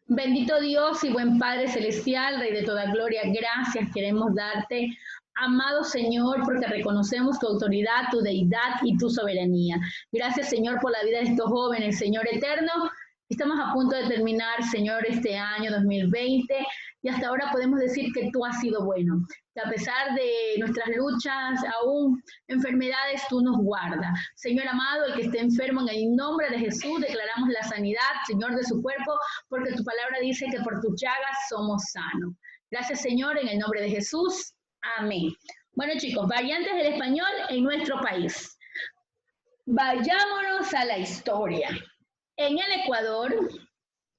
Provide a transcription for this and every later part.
Bendito Dios y buen Padre Celestial, Rey de toda gloria, gracias queremos darte, amado Señor, porque reconocemos tu autoridad, tu deidad y tu soberanía. Gracias, Señor, por la vida de estos jóvenes, Señor eterno. Estamos a punto de terminar, Señor, este año 2020 y hasta ahora podemos decir que tú has sido bueno, que a pesar de nuestras luchas, aún enfermedades, tú nos guardas. Señor amado, el que esté enfermo, en el nombre de Jesús declaramos la sanidad, Señor, de su cuerpo, porque tu palabra dice que por tus llagas somos sanos. Gracias, Señor, en el nombre de Jesús. Amén. Bueno, chicos, variantes del español en nuestro país. Vayámonos a la historia. En el Ecuador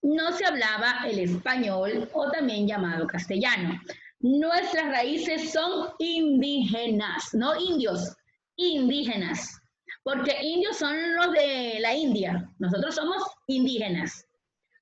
no se hablaba el español o también llamado castellano. Nuestras raíces son indígenas, no indios, indígenas, porque indios son los de la India, nosotros somos indígenas.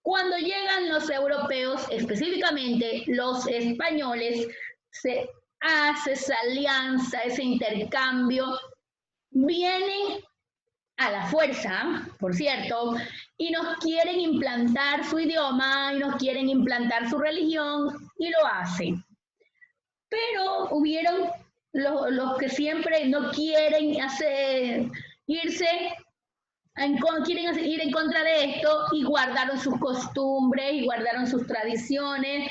Cuando llegan los europeos, específicamente los españoles, se hace esa alianza, ese intercambio, vienen a la fuerza, por cierto, y nos quieren implantar su idioma y nos quieren implantar su religión y lo hacen. Pero hubieron los que siempre no quieren quieren ir en contra de esto y guardaron sus costumbres y guardaron sus tradiciones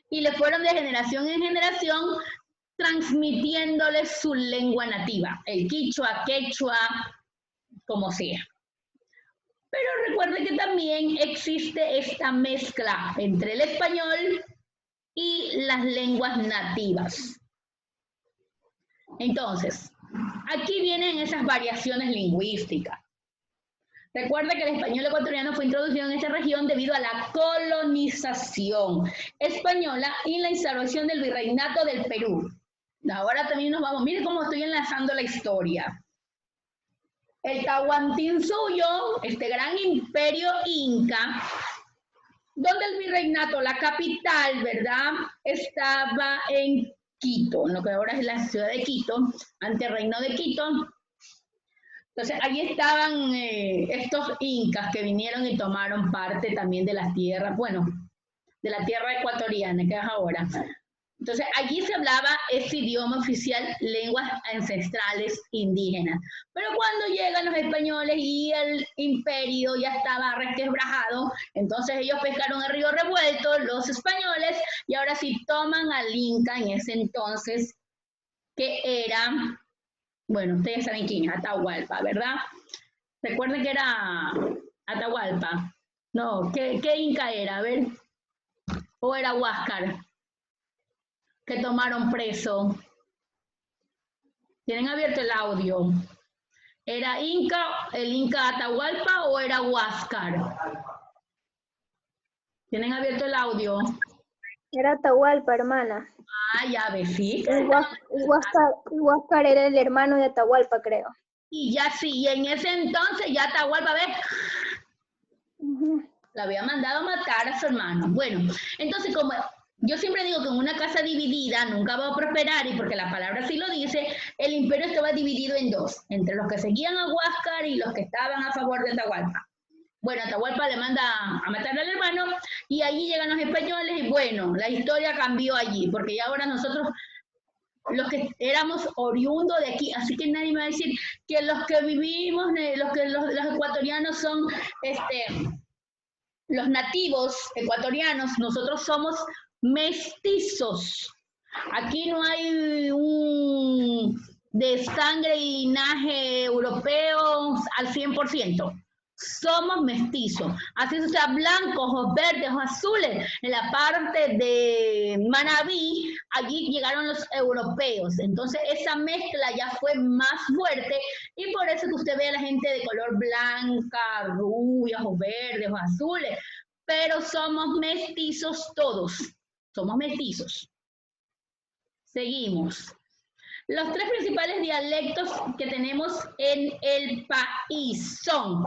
y le fueron de generación en generación transmitiéndoles su lengua nativa, el quichua, quechua, como sea. Pero recuerde que también existe esta mezcla entre el español y las lenguas nativas. Entonces, aquí vienen esas variaciones lingüísticas. Recuerda que el español ecuatoriano fue introducido en esta región debido a la colonización española y la instauración del virreinato del Perú. Ahora también nos vamos, miren cómo estoy enlazando la historia. El Tahuantinsuyo, este gran imperio inca, donde el virreinato, la capital, ¿verdad?, estaba en Quito, en lo que ahora es la ciudad de Quito, ante el reino de Quito. Entonces, allí estaban estos incas que vinieron y tomaron parte también de las tierras, bueno, de la tierra ecuatoriana, que es ahora. Entonces, allí se hablaba ese idioma oficial, lenguas ancestrales indígenas. Pero cuando llegan los españoles y el imperio ya estaba resquebrajado, entonces ellos pescaron el río revuelto, los españoles, y ahora sí toman al Inca en ese entonces, que era, bueno, ustedes saben quién es, Atahualpa, ¿verdad? Recuerden que era Atahualpa. No, ¿qué Inca era? A ver, o era Huáscar, que tomaron preso. Tienen abierto el audio. ¿Era Inca, el Inca Atahualpa o era Huáscar? ¿Tienen abierto el audio? Era Atahualpa, hermana. Ah, ya ves, sí. Huáscar era el hermano de Atahualpa, creo. Y ya sí, y en ese entonces ya Atahualpa, ¿ves? La había mandado a matar a su hermano. Bueno, entonces como yo siempre digo que en una casa dividida nunca va a prosperar, y porque la palabra así lo dice, el imperio estaba dividido en dos, entre los que seguían a Huáscar y los que estaban a favor de Atahualpa. Bueno, Atahualpa le manda a matar al hermano, y allí llegan los españoles, y bueno, la historia cambió allí, porque ya ahora nosotros, los que éramos oriundos de aquí, así que nadie me va a decir que los que vivimos, los ecuatorianos son, los nativos ecuatorianos, nosotros somos mestizos. Aquí no hay de sangre y linaje europeo al 100%. Somos mestizos. Así sea blancos, ojos verdes, ojos azules. En la parte de Manabí, allí llegaron los europeos. Entonces esa mezcla ya fue más fuerte y por eso que usted ve a la gente de color blanca, rubia, ojos verdes, ojos azules. Pero somos mestizos todos. Somos mestizos. Seguimos. Los tres principales dialectos que tenemos en el país son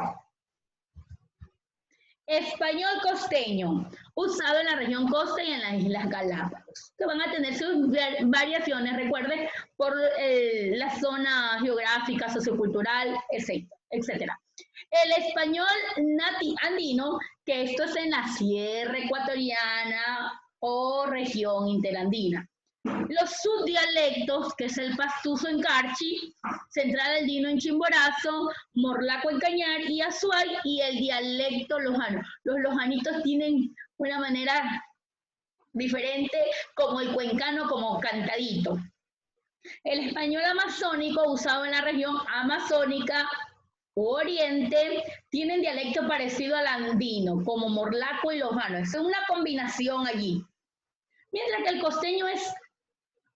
español costeño, usado en la región costa y en las Islas Galápagos, que van a tener sus variaciones, recuerde, por la zona geográfica, sociocultural, etc. El español andino, que esto es en la Sierra Ecuatoriana o región interandina. Los subdialectos, que es el pastuso en Carchi, central andino en Chimborazo, morlaco en Cañar y Azuay, y el dialecto lojano. Los lojanitos tienen una manera diferente, como el cuencano, como cantadito. El español amazónico, usado en la región amazónica o oriente, tienen dialecto parecido al andino, como morlaco y lojano. Es una combinación allí. Mientras que el costeño es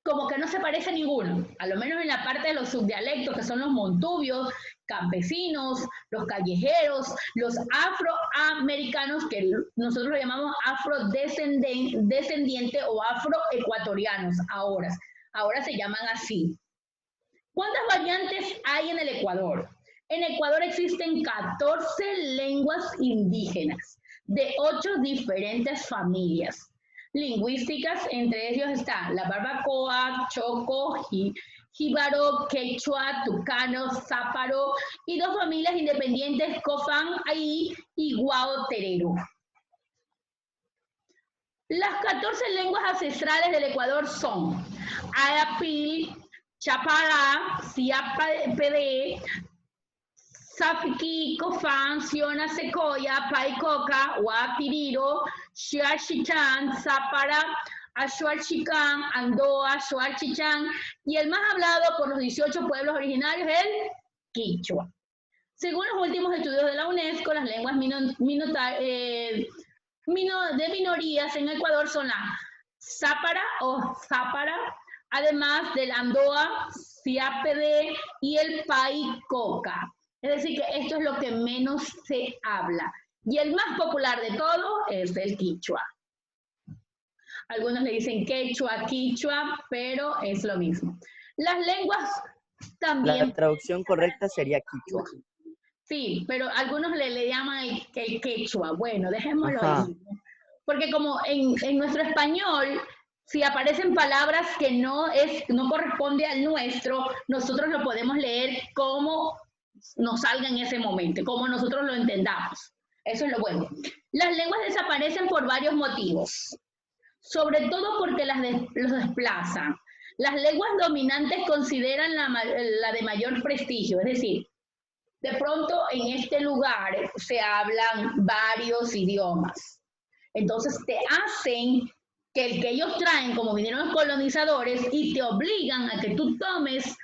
como que no se parece a ninguno, a lo menos en la parte de los subdialectos, que son los montubios, campesinos, los callejeros, los afroamericanos, que nosotros lo llamamos afrodescendiente o afroecuatorianos ahora se llaman así. ¿Cuántas variantes hay en el Ecuador? En Ecuador existen 14 lenguas indígenas de 8 diferentes familias lingüísticas. Entre ellos está la barbacoa, choco, jíbaro, quechua, tucano, záparo y 2 familias independientes, cofán, aí y guao terero. Las 14 lenguas ancestrales del Ecuador son Ayapil, Chapalá, Siapd, Safiqui, Cofán, Siona, Secoya, Paicoca, Huapiriro, Xiaxichan, Zápara, Axuarchicán, Andoa, Xuarchichán, y el más hablado por los 18 pueblos originarios es el quichua. Según los últimos estudios de la UNESCO, las lenguas de minorías en Ecuador son la zápara o zápara, además del andoa, siapd y el paicoca. Es decir, que esto es lo que menos se habla. Y el más popular de todo es el quichua. Algunos le dicen quechua, quichua, pero es lo mismo. Las lenguas también... La traducción correcta sería quichua. Sí, pero algunos le llaman el quechua. Bueno, dejémoslo ahí. Porque como en nuestro español, si aparecen palabras que no corresponde al nuestro, nosotros lo podemos leer como nos salga en ese momento, como nosotros lo entendamos. Eso es lo bueno. Las lenguas desaparecen por varios motivos, sobre todo porque los desplazan. Las lenguas dominantes consideran la de mayor prestigio, es decir, de pronto en este lugar se hablan varios idiomas. Entonces te hacen que el que ellos traen, como vinieron los colonizadores, y te obligan a que tú tomes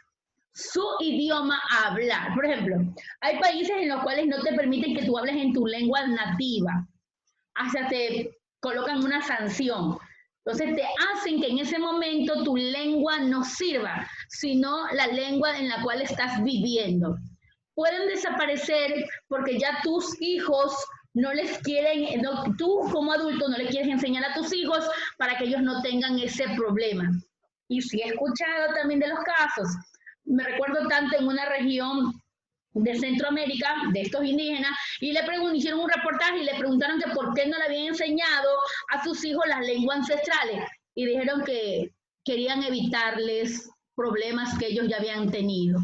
su idioma a hablar. Por ejemplo, hay países en los cuales no te permiten que tú hables en tu lengua nativa. Hasta te colocan una sanción. Entonces te hacen que en ese momento tu lengua no sirva, sino la lengua en la cual estás viviendo. Pueden desaparecer porque ya tus hijos no les quieren, tú como adulto no le quieres enseñar a tus hijos para que ellos no tengan ese problema. Y sí he escuchado también de los casos. Me recuerdo tanto en una región de Centroamérica, de estos indígenas, y hicieron un reportaje y le preguntaron que por qué no le habían enseñado a sus hijos las lenguas ancestrales, y dijeron que querían evitarles problemas que ellos ya habían tenido.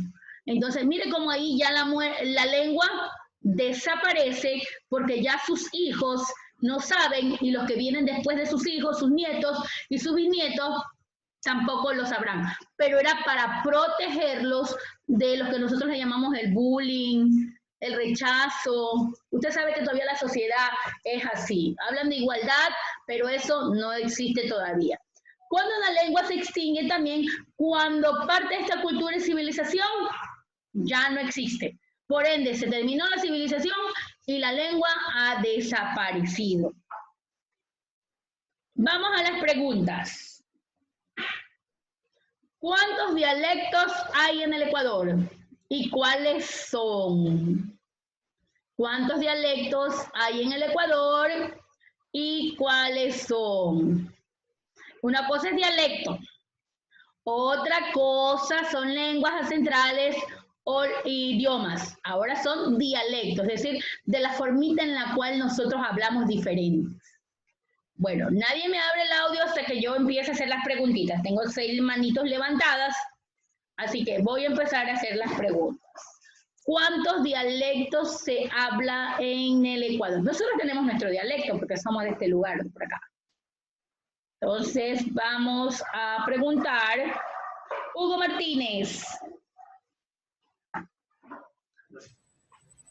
Entonces, mire cómo ahí ya la lengua desaparece porque ya sus hijos no saben, y los que vienen después de sus hijos, sus nietos y sus bisnietos, tampoco lo sabrán, pero era para protegerlos de lo que nosotros le llamamos el bullying, el rechazo. Usted sabe que todavía la sociedad es así. Hablan de igualdad, pero eso no existe todavía. Cuando una lengua se extingue también, cuando parte de esta cultura y civilización ya no existe. Por ende, se terminó la civilización y la lengua ha desaparecido. Vamos a las preguntas. ¿Cuántos dialectos hay en el Ecuador? ¿Y cuáles son? ¿Cuántos dialectos hay en el Ecuador? ¿Y cuáles son? Una cosa es dialecto. Otra cosa son lenguas ancestrales o idiomas. Ahora son dialectos, es decir, de la formita en la cual nosotros hablamos diferentes. Bueno, nadie me abre el audio hasta que yo empiece a hacer las preguntitas. Tengo 6 manitos levantadas, así que voy a empezar a hacer las preguntas. ¿Cuántos dialectos se habla en el Ecuador? Nosotros tenemos nuestro dialecto porque somos de este lugar, por acá. Entonces, vamos a preguntar. Hugo Martínez.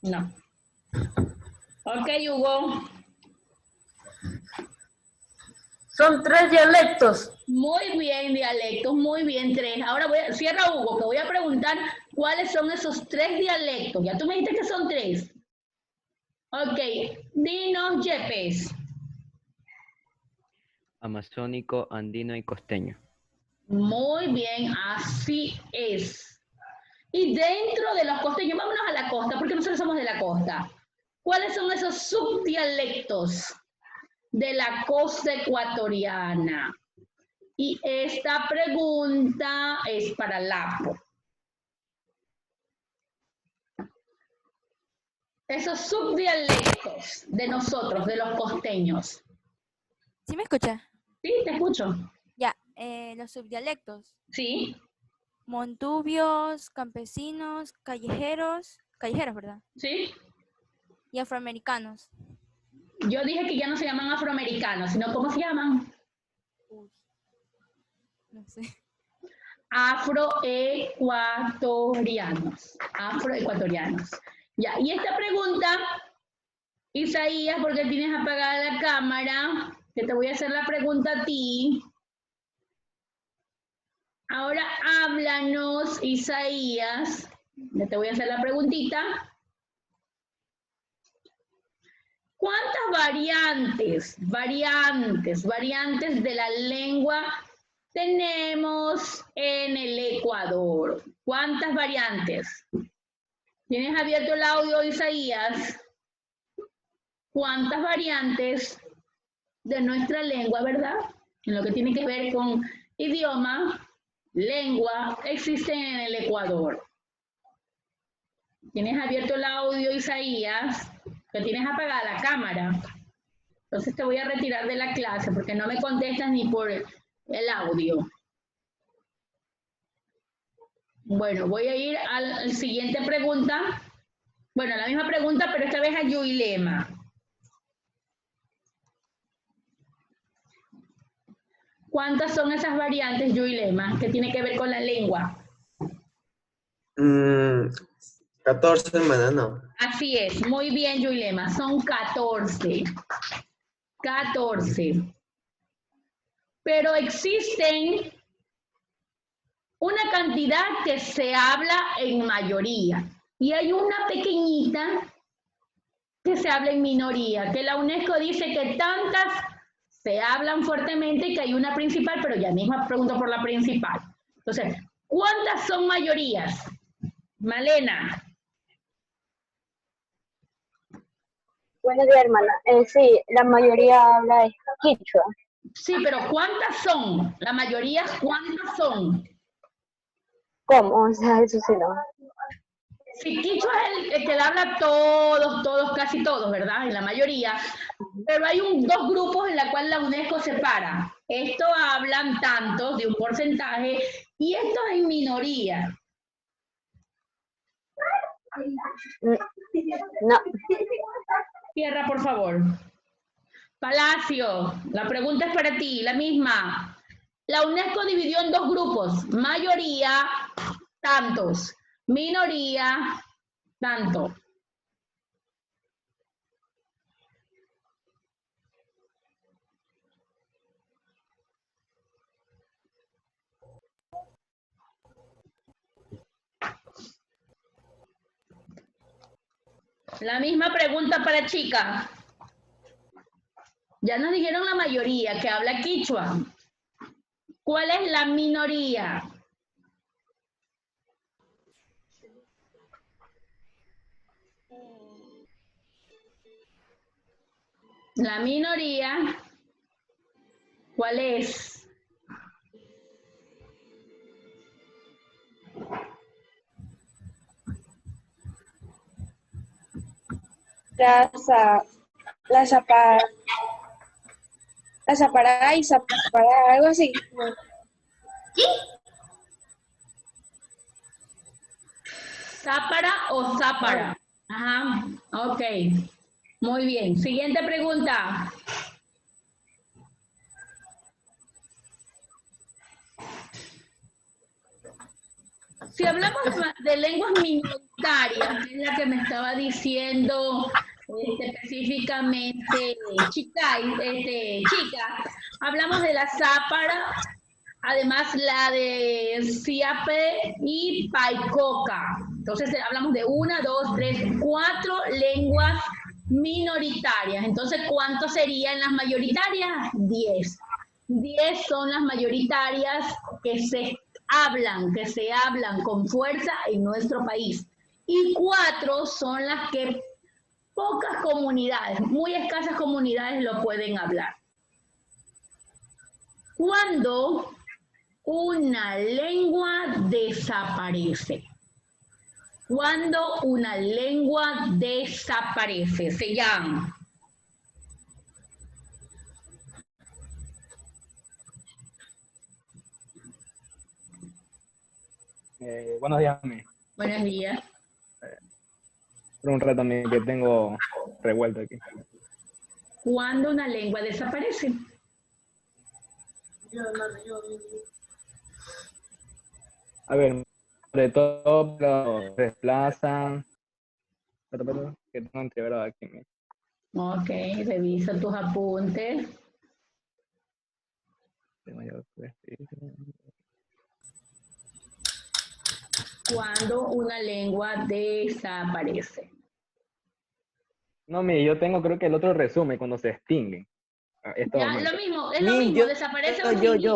No. Ok, Hugo. Son 3 dialectos. Muy bien, dialectos, muy bien, 3. Ahora cierra Hugo, que voy a preguntar cuáles son esos 3 dialectos. Ya tú me dijiste que son 3. Ok, dinos, Yepes. Amazónico, andino y costeño. Muy bien, así es. Y dentro de los costeños, vámonos a la costa, porque nosotros somos de la costa. ¿Cuáles son esos subdialectos de la costa ecuatoriana? Y esta pregunta es para Lapo. Esos subdialectos de nosotros, de los costeños. ¿Sí me escucha? Sí, te escucho. Ya, los subdialectos. Sí, Montubios, campesinos, callejeros, ¿verdad? sí. Y afroamericanos. Yo dije que ya no se llaman afroamericanos, sino ¿cómo se llaman? Uy, no sé. Afroecuatorianos. Afroecuatorianos. Ya, y esta pregunta, Isaías, porque tienes apagada la cámara, que te voy a hacer la pregunta a ti. Ahora háblanos, Isaías, ya te voy a hacer la preguntita. ¿Cuántas variantes de la lengua tenemos en el Ecuador? ¿Cuántas variantes? ¿Tienes abierto el audio, Isaías? ¿Cuántas variantes de nuestra lengua, verdad? En lo que tiene que ver con idioma, lengua, existen en el Ecuador. ¿Tienes abierto el audio, Isaías? Que tienes apagada la cámara. Entonces te voy a retirar de la clase porque no me contestas ni por el audio. Bueno, voy a ir a la siguiente pregunta. Bueno, la misma pregunta, pero esta vez a Yuilema. ¿Cuántas son esas variantes, Yuilema, que tiene que ver con la lengua? 14, hermana, no. Así es, muy bien, Yuilema, son 14. 14. Pero existen una cantidad que se habla en mayoría y hay una pequeñita que se habla en minoría, que la UNESCO dice que tantas se hablan fuertemente y que hay una principal, pero ya misma pregunto por la principal. Entonces, ¿cuántas son mayorías? Malena. Buenos días, hermana. Sí, la mayoría habla quichua. Sí, pero ¿cuántas son? La mayoría, ¿cuántas son? ¿Cómo? O sea, eso sí no. Sí, quichua es el que le habla todos, casi todos, ¿verdad? En la mayoría. Pero hay dos grupos en los cuales la UNESCO separa. Estos hablan tantos de un porcentaje y estos en minoría. No. Tierra, por favor. Palacio, la pregunta es para ti, la misma. La UNESCO dividió en dos grupos, mayoría, tantos, minoría, tanto. La misma pregunta para chica. Ya nos dijeron la mayoría que habla quichua. ¿Cuál es la minoría? La minoría, ¿cuál es? La zapará y zapará, algo así. ¿Zápara o zápara? Ajá, ok. Muy bien. Siguiente pregunta. Si hablamos de lenguas minoritarias, es la que me estaba diciendo específicamente chica, hablamos de la zápara, además la de Siape y Paicoca. Entonces hablamos de 1, 2, 3, 4 lenguas minoritarias. Entonces, ¿cuántos serían las mayoritarias? 10. 10 son las mayoritarias que se hablan con fuerza en nuestro país. Y 4 son las que pocas comunidades, muy escasas comunidades lo pueden hablar. Cuando una lengua desaparece. Cuando una lengua desaparece, se llama. Buenos días, mi. Buenos días. Por un rato también que tengo revuelto aquí. Cuando una lengua desaparece. A ver, sobre todo lo desplazan. Pero, que tengo entreverado aquí. Mi. Ok, revisa tus apuntes. Cuando una lengua desaparece. No, mi, yo tengo creo que el otro resumen, cuando se extinguen. Ya, lo mismo, es lo mismo, desaparece o se extingue.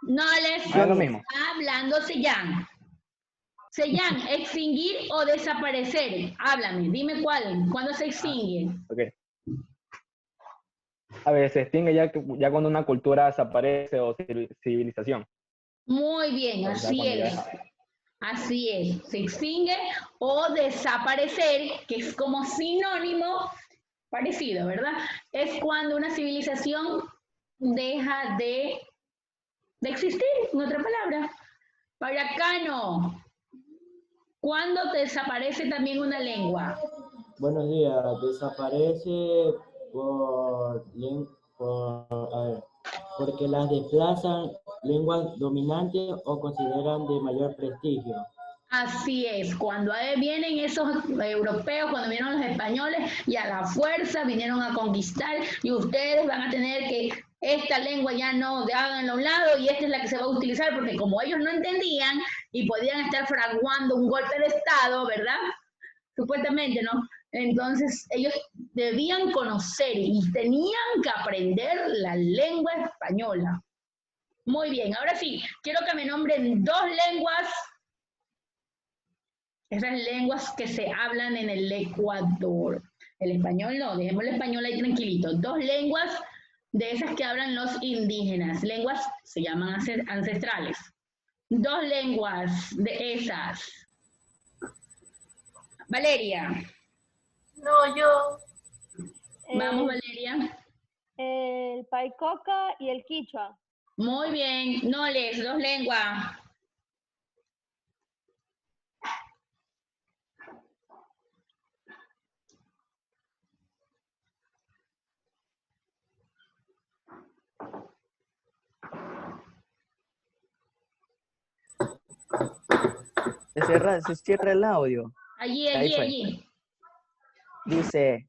No les es lo mismo. está hablando Sellán. Sellán, extinguir o desaparecer. Háblame, dime cuál. ¿Cuándo se extingue? Ok. A ver, se extingue ya cuando una cultura desaparece o civilización. Muy bien, O sea, así cuando es. ya- Así es. Se extingue o desaparecer, que es como sinónimo parecido, ¿verdad? Es cuando una civilización deja de existir, en otra palabra. Payacano, ¿cuándo desaparece también una lengua? Buenos días, desaparece porque las desplazan lenguas dominantes o consideran de mayor prestigio. Así es, cuando vienen esos europeos, cuando vinieron los españoles y a la fuerza vinieron a conquistar y ustedes van a tener que esta lengua ya no háganla a un lado y esta es la que se va a utilizar porque como ellos no entendían y podían estar fraguando un golpe de estado, ¿verdad? Supuestamente, ¿no? Entonces ellos debían conocer y tenían que aprender la lengua española. Muy bien, ahora sí, quiero que me nombren 2 lenguas. Esas lenguas que se hablan en el Ecuador. El español no, dejemos el español ahí tranquilito. 2 lenguas de esas que hablan los indígenas. Lenguas se llaman ancestrales. 2 lenguas de esas. Valeria. No, yo. Vamos, Valeria. El Paicoca y el Quichua. Muy bien. Noles, 2 lenguas. Se cierra el audio. Allí. Dice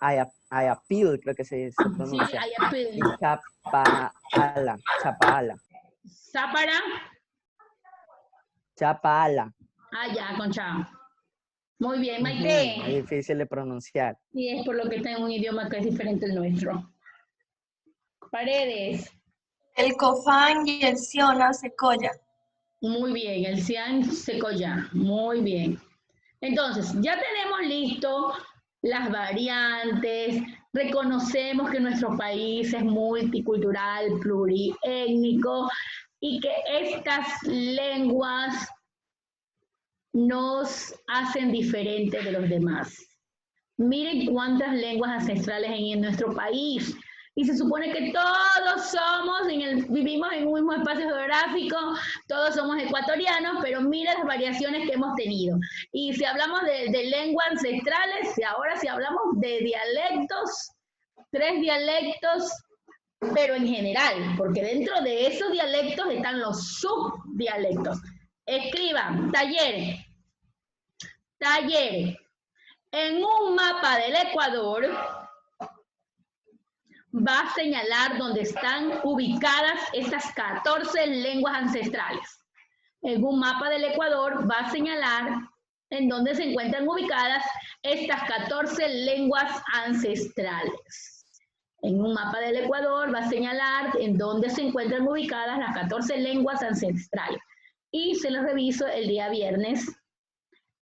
Ayapil, creo que se pronuncia. Sí, Ayapil. Y Chapala. Zápara. Chapala. Ya, con cha. Muy bien, Maite. Es difícil de pronunciar. Y es por lo que está en un idioma que es diferente al nuestro. Paredes. El Cofán y el Siona Secoya. Muy bien, el Cian Secoya. Muy bien. Entonces, ya tenemos listo las variantes, reconocemos que nuestro país es multicultural, pluriétnico y que estas lenguas nos hacen diferentes de los demás. Miren cuántas lenguas ancestrales hay en nuestro país. Y se supone que todos somos, vivimos en un mismo espacio geográfico, todos somos ecuatorianos, pero mira las variaciones que hemos tenido. Y si hablamos de lenguas ancestrales, ahora si hablamos de dialectos, 3 dialectos, pero en general, porque dentro de esos dialectos están los subdialectos. Escriban, talleres. Talleres. En un mapa del Ecuador va a señalar dónde están ubicadas estas 14 lenguas ancestrales. En un mapa del Ecuador va a señalar en dónde se encuentran ubicadas estas 14 lenguas ancestrales. En un mapa del Ecuador va a señalar en dónde se encuentran ubicadas las 14 lenguas ancestrales. Y se los reviso el día viernes